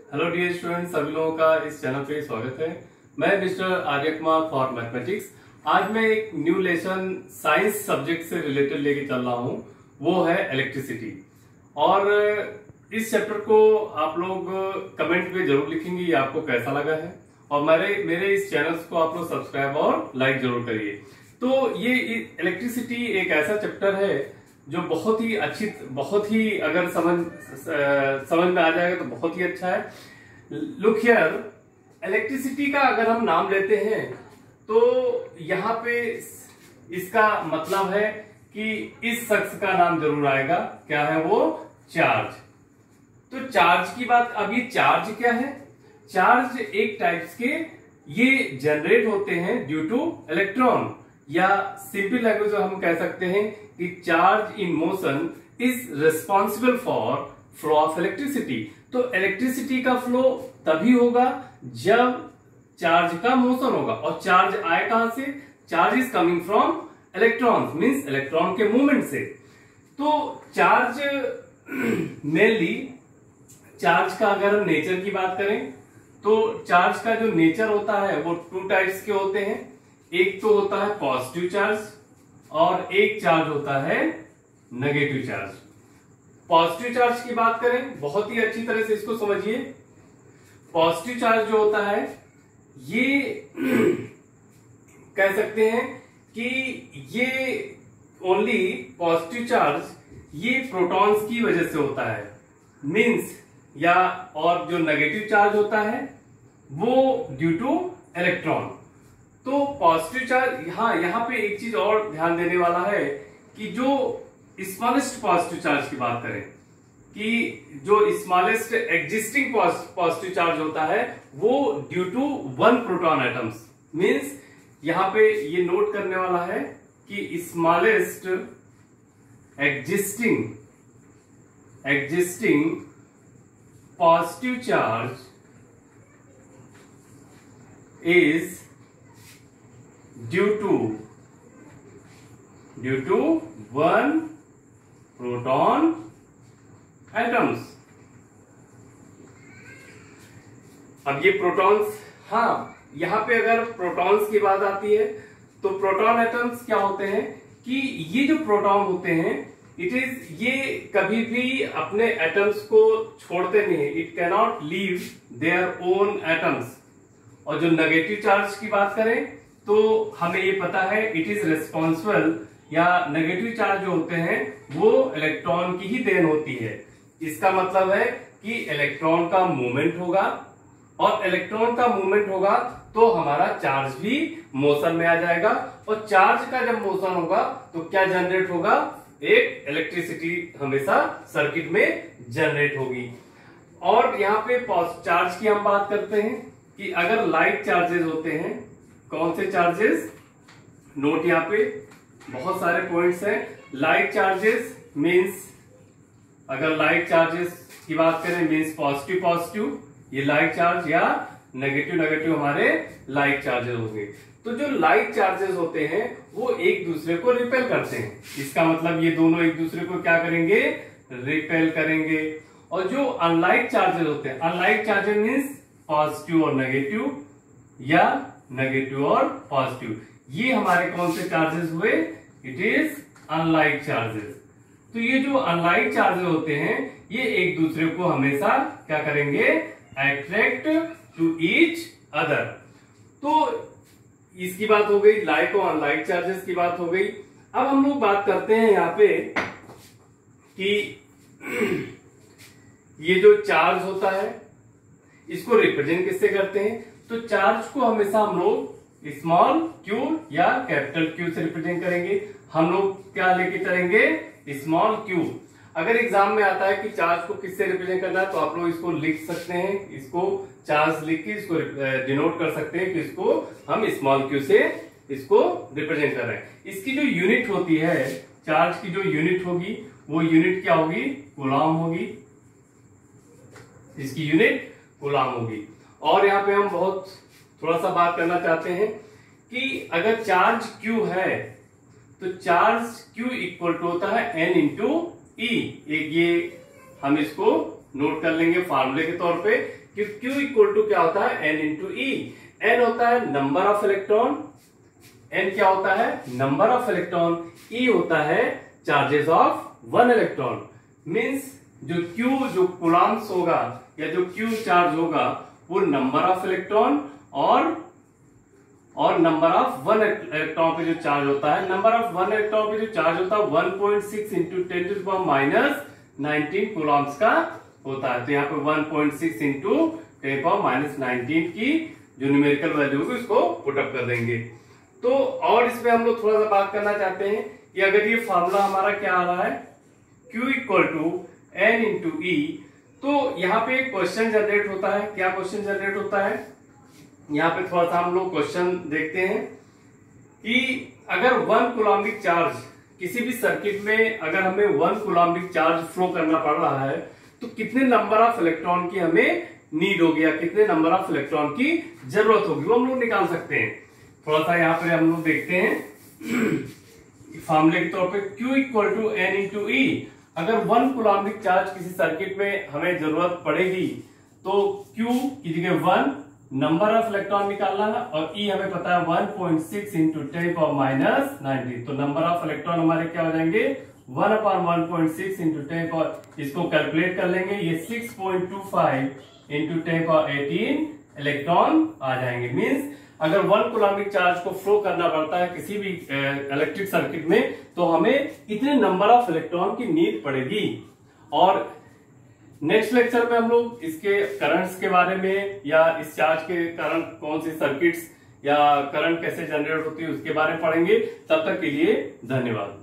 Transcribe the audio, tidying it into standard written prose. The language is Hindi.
हेलो डियर स्टूडेंट्स, सभी लोगों का इस चैनल पे स्वागत है। मैं mister Arya Kumar for mathematics. आज मैं एक न्यू लेसन साइंस सब्जेक्ट से रिलेटेड लेके चल रहा हूँ, वो है इलेक्ट्रिसिटी। और इस चैप्टर को आप लोग कमेंट में जरूर लिखेंगे ये आपको कैसा लगा है, और मेरे इस चैनल को आप लोग सब्सक्राइब और लाइक जरूर करिए। तो ये इलेक्ट्रिसिटी एक ऐसा चैप्टर है जो बहुत ही अगर समझ में आ जाएगा तो बहुत ही अच्छा है। लुक हियर, इलेक्ट्रिसिटी का अगर हम नाम लेते हैं तो यहाँ पे इसका मतलब है कि इस शख्स का नाम जरूर आएगा। क्या है वो? चार्ज। तो चार्ज की बात, अब ये चार्ज क्या है? चार्ज एक टाइप्स के ये जनरेट होते हैं ड्यू टू इलेक्ट्रॉन, या सिंपल लैंग्वेज में हम कह सकते हैं कि charge in motion is responsible for flow of electricity. तो इलेक्ट्रिसिटी का फ्लो तभी होगा जब चार्ज का मोशन होगा। और चार्ज आए कहां से? Charge is coming from electrons, means electron के मूवमेंट से। तो चार्ज मेनली चार्ज का अगर हम नेचर की बात करें तो चार्ज का जो नेचर होता है वो टू टाइप्स के होते हैं। एक तो होता है पॉजिटिव चार्ज और एक चार्ज होता है नेगेटिव चार्ज। पॉजिटिव चार्ज की बात करें, बहुत ही अच्छी तरह से इसको समझिए। पॉजिटिव चार्ज जो होता है ये कह सकते हैं कि ये ओनली पॉजिटिव चार्ज ये प्रोटॉन्स की वजह से होता है, मींस या और जो नेगेटिव चार्ज होता है वो ड्यू टू इलेक्ट्रॉन। तो पॉजिटिव चार्ज, यहाँ पे एक चीज और ध्यान देने वाला है कि जो स्मॉलेस्ट पॉजिटिव चार्ज की बात करें कि जो स्मॉलेस्ट एग्जिस्टिंग पॉजिटिव चार्ज होता है वो due to one proton atoms, means यहाँ पे ये नोट करने वाला है कि smallest existing positive charge is due to one proton atoms। अब ये प्रोटॉन्स, यहां पे अगर प्रोटॉन्स की बात आती है तो प्रोटॉन एटम्स क्या होते हैं कि ये जो प्रोटॉन होते हैं ये कभी भी अपने एटम्स को छोड़ते नहीं है। It can not leave their own atoms. और जो नेगेटिव चार्ज की बात करें तो हमें ये पता है इट इज रिस्पॉन्सिबल, या नेगेटिव चार्ज जो होते हैं वो इलेक्ट्रॉन की ही देन होती है। इसका मतलब है कि इलेक्ट्रॉन का मूवमेंट होगा, और इलेक्ट्रॉन का मूवमेंट होगा तो हमारा चार्ज भी मोशन में आ जाएगा। और चार्ज का जब मोशन होगा तो क्या जनरेट होगा? एक इलेक्ट्रिसिटी हमेशा सर्किट में जनरेट होगी। और यहाँ पे चार्ज की हम बात करते हैं कि अगर लाइट चार्जेस होते हैं, कौन से चार्जेस? नोट यहाँ पे बहुत सारे पॉइंट्स हैं। लाइट चार्जेस मींस, अगर लाइट चार्जेस की बात करें मींस पॉजिटिव ये लाइट चार्ज, या नेगेटिव हमारे लाइट चार्जेस होंगे। तो जो लाइट चार्जेस होते हैं वो एक दूसरे को रिपेल करते हैं। इसका मतलब ये दोनों एक दूसरे को क्या करेंगे? रिपेल करेंगे। और जो अनलाइट चार्जेस होते हैं, अनलाइट चार्जेस मींस पॉजिटिव और नेगेटिव, या नेगेटिव और पॉजिटिव, ये हमारे कौन से चार्जेस हुए? It is unlit charges. तो ये जो अनलाइट चार्जेस होते हैं ये एक दूसरे को हमेशा क्या करेंगे? Attract to each other. तो इसकी बात हो गई, लाइट और अनलाइट चार्जेस की बात हो गई। अब हम लोग बात करते हैं यहाँ पे कि ये जो चार्ज होता है इसको रिप्रेजेंट किससे करते हैं? तो चार्ज को हमेशा हम लोग स्मॉल क्यू या कैपिटल क्यू से रिप्रेजेंट करेंगे। हम लोग क्या लेके चलेंगे? Small Q. अगर एग्जाम में आता है कि चार्ज को किससे रिप्रेजेंट करना है तो आप लोग इसको लिख सकते हैं, इसको चार्ज लिख के इसको डिनोट कर सकते हैं कि इसको हम स्मॉल क्यू से इसको रिप्रेजेंट कर रहे हैं। इसकी जो यूनिट होती है, चार्ज की जो यूनिट होगी वो यूनिट क्या होगी? कूलॉम होगी। इसकी यूनिट कूलॉम होगी। और यहाँ पे हम बहुत थोड़ा सा बात करना चाहते हैं कि अगर चार्ज Q है तो चार्ज Q इक्वल टू होता है N इंटू ई। एक ये हम इसको नोट कर लेंगे फार्मूले के तौर पे कि Q इक्वल टू क्या होता है N इंटू ई। N होता है नंबर ऑफ इलेक्ट्रॉन, N क्या होता है नंबर ऑफ इलेक्ट्रॉन, E होता है charges of one electron. Means जो Q जो कूलम्ब्स होगा या जो Q चार्ज होगा वो नंबर ऑफ इलेक्ट्रॉन और नंबर ऑफ वन इलेक्ट्रॉन पे जो चार्ज होता है, नंबर ऑफ वन इलेक्ट्रॉन पे जो चार्ज होता है 1.6 into 10 to the power minus 19 coulombs का होता है। तो यहाँ पे 1.6 into 10 to the power minus 19 की जो न्यूमेरिकल वैल्यू होगी उसको पुटअप कर देंगे। तो और इसमें हम लोग थोड़ा सा बात करना चाहते हैं कि अगर ये फॉर्मूला हमारा क्या आ रहा है Q equal to N into e, तो यहाँ पे एक क्वेश्चन जनरेट होता है। क्या क्वेश्चन जनरेट होता है, यहाँ पे थोड़ा सा हम लोग क्वेश्चन देखते हैं कि अगर 1 कूलम्बिक चार्ज किसी भी सर्किट में अगर हमें 1 कूलम्बिक चार्ज फ्लो करना पड़ रहा है तो कितने नंबर ऑफ इलेक्ट्रॉन की हमें नीड होगी या कितने नंबर ऑफ इलेक्ट्रॉन की जरूरत होगी, वो हम लोग निकाल सकते हैं। थोड़ा सा यहाँ पे हम लोग देखते हैं फॉर्मूले के तौर पे Q equal to N into e. अगर 1 कूलम्बिक चार्ज किसी सर्किट में हमें जरूरत पड़ेगी तो Q की जगह 1 नंबर ऑफ इलेक्ट्रॉन निकालना है और E हमें पता है 1.6 इंटू 10 पावर माइनस 19। तो नंबर ऑफ इलेक्ट्रॉन हमारे क्या हो जाएंगे 1 अपॉन 1.6 इंटू 10 पावर, इसको कैलकुलेट कर लेंगे, ये 6.25 इंटू 10 पावर 18 इलेक्ट्रॉन आ जाएंगे। मींस अगर 1 कूलम्बिक चार्ज को फ्लो करना पड़ता है किसी भी इलेक्ट्रिक सर्किट में तो हमें इतने नंबर ऑफ इलेक्ट्रॉन की नीड पड़ेगी। और नेक्स्ट लेक्चर में हम लोग इसके करंट्स के बारे में या इस चार्ज के कारण कौन सी सर्किट्स या करंट कैसे जनरेट होती है उसके बारे में पढ़ेंगे। तब तक के लिए धन्यवाद।